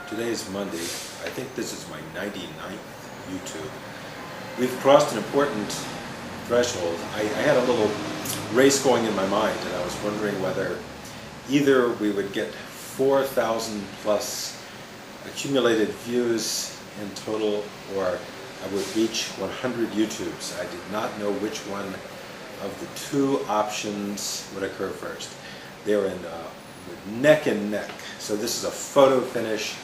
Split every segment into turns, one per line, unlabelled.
Today is Monday. I think this is my 99th YouTube. We've crossed an important threshold. I had a little race going in my mind, and I was wondering whether either we would get 4,000 plus accumulated views in total, or I would reach 100 YouTubes. I did not know which one of the two options would occur first. They were in neck and neck. So this is a photo finish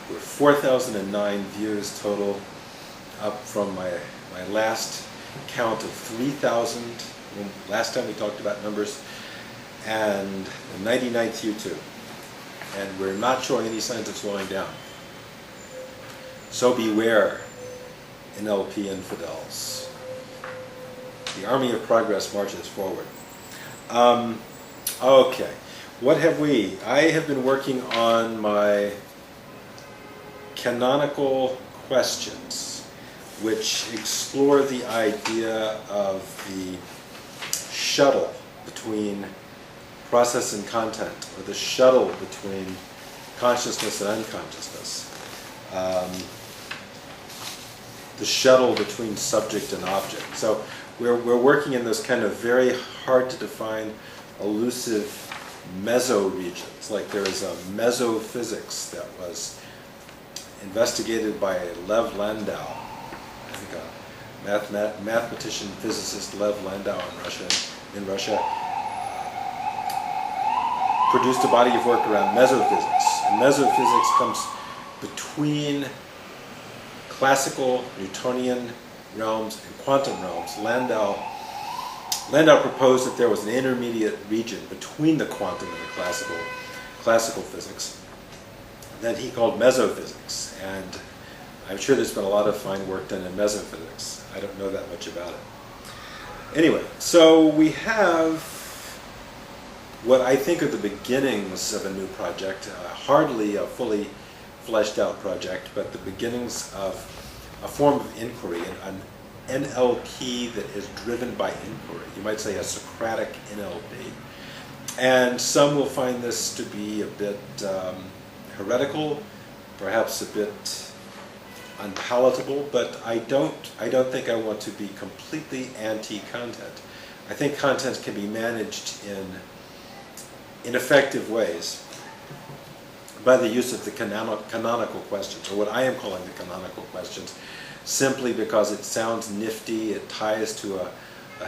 with 4,009 views total, up from my last count of 3,000 last time we talked about numbers, and the 99th YouTube. And we're not showing any signs of slowing down. So beware, NLP infidels. The army of progress marches forward. Okay, what have we? I have been working on my Canonical Questions, which explore the idea of the shuttle between process and content, or the shuttle between consciousness and unconsciousness, the shuttle between subject and object. So we're working in those kind of very hard to define, elusive meso-regions. Like there is a mesophysics that was investigated by Lev Landau, I think a mathematician, physicist, Lev Landau in Russia, produced a body of work around mesophysics. And mesophysics comes between classical Newtonian realms and quantum realms. Landau proposed that there was an intermediate region between the quantum and the classical physics that he called mesophysics. And I'm sure there's been a lot of fine work done in mesophysics. I don't know that much about it. Anyway, so we have what I think are the beginnings of a new project, hardly a fully fleshed out project, but the beginnings of a form of inquiry, an NLP that is driven by inquiry. You might say a Socratic NLP. And some will find this to be a bit heretical, perhaps a bit unpalatable, but I don't think I want to be completely anti-content. I think content can be managed in effective ways by the use of the canonical questions, or what I am calling the canonical questions, simply because it sounds nifty, it ties to a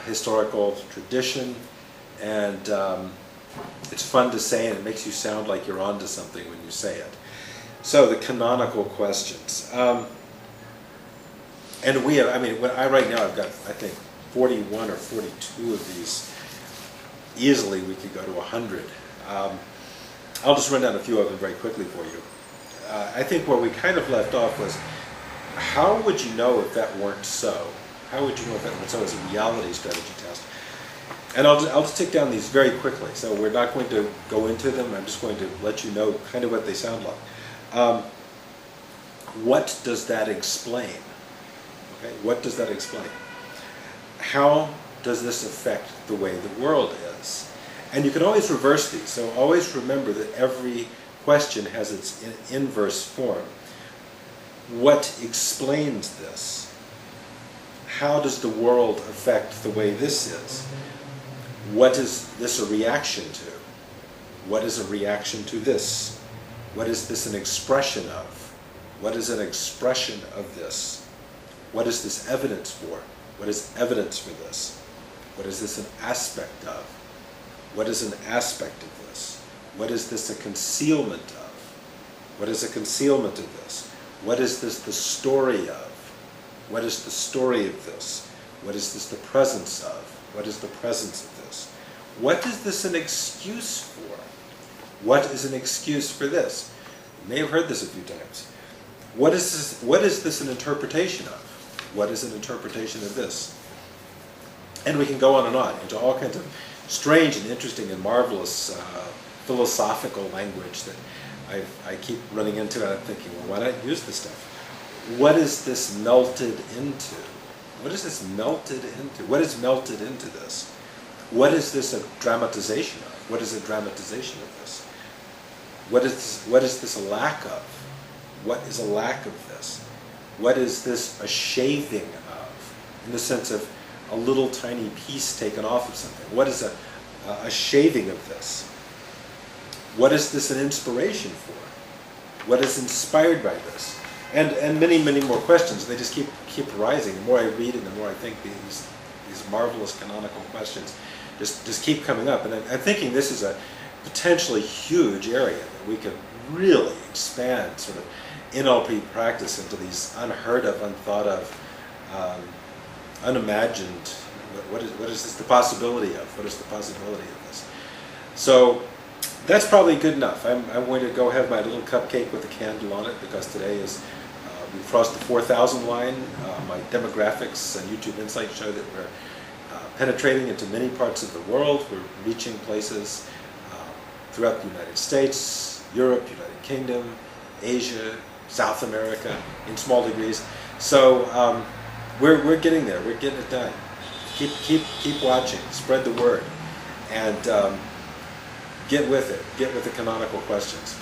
historical tradition, and it's fun to say, and it makes you sound like you're onto something when you say it. So the canonical questions. And we have, right now I've got, I think, 41 or 42 of these. Easily we could go to 100. I'll just run down a few of them very quickly for you. I think where we kind of left off was, how would you know if that weren't so? How would you know if that weren't so as a reality strategy test? And I'll just tick down these very quickly. So we're not going to go into them. I'm just going to let you know kind of what they sound like. What does that explain? Okay, what does that explain? How does this affect the way the world is? And you can always reverse these. So always remember that every question has its inverse form. What explains this? How does the world affect the way this is? What is this a reaction to? What is a reaction to this? What is this an expression of? What is an expression of this? What is this evidence for? What is evidence for this? What is this an aspect of? What is an aspect of this? What is this a concealment of? What is a concealment of this? What is this the story of? What is the story of this? What is this the presence of? What is the presence of this? What is this an excuse for? What is an excuse for this? You may have heard this a few times. What is this an interpretation of? What is an interpretation of this? And we can go on and on into all kinds of strange and interesting and marvelous philosophical language that I keep running into, and I'm thinking, well, why not use this stuff? What is this melted into? What is this melted into? What is melted into this? What is this a dramatization of? What is a dramatization of this? What is this a lack of? What is a lack of this? What is this a shaving of? In the sense of a little tiny piece taken off of something. What is a shaving of this? What is this an inspiration for? What is inspired by this? And many, many more questions. They just keep arising. The more I read and the more I think these marvelous canonical questions just keep coming up. And I'm thinking this is a potentially huge area that we could really expand sort of NLP practice into these unheard of, unthought of, unimagined. What is this the possibility of? What is the possibility of this? So that's probably good enough. I'm going to go have my little cupcake with a candle on it because today is, we've crossed the 4,000 line. My demographics and YouTube Insights show that we're penetrating into many parts of the world. We're reaching places throughout the United States, Europe, United Kingdom, Asia, South America, in small degrees. So we're getting there. We're getting it done. Keep watching. Spread the word, and get with it. Get with the canonical questions.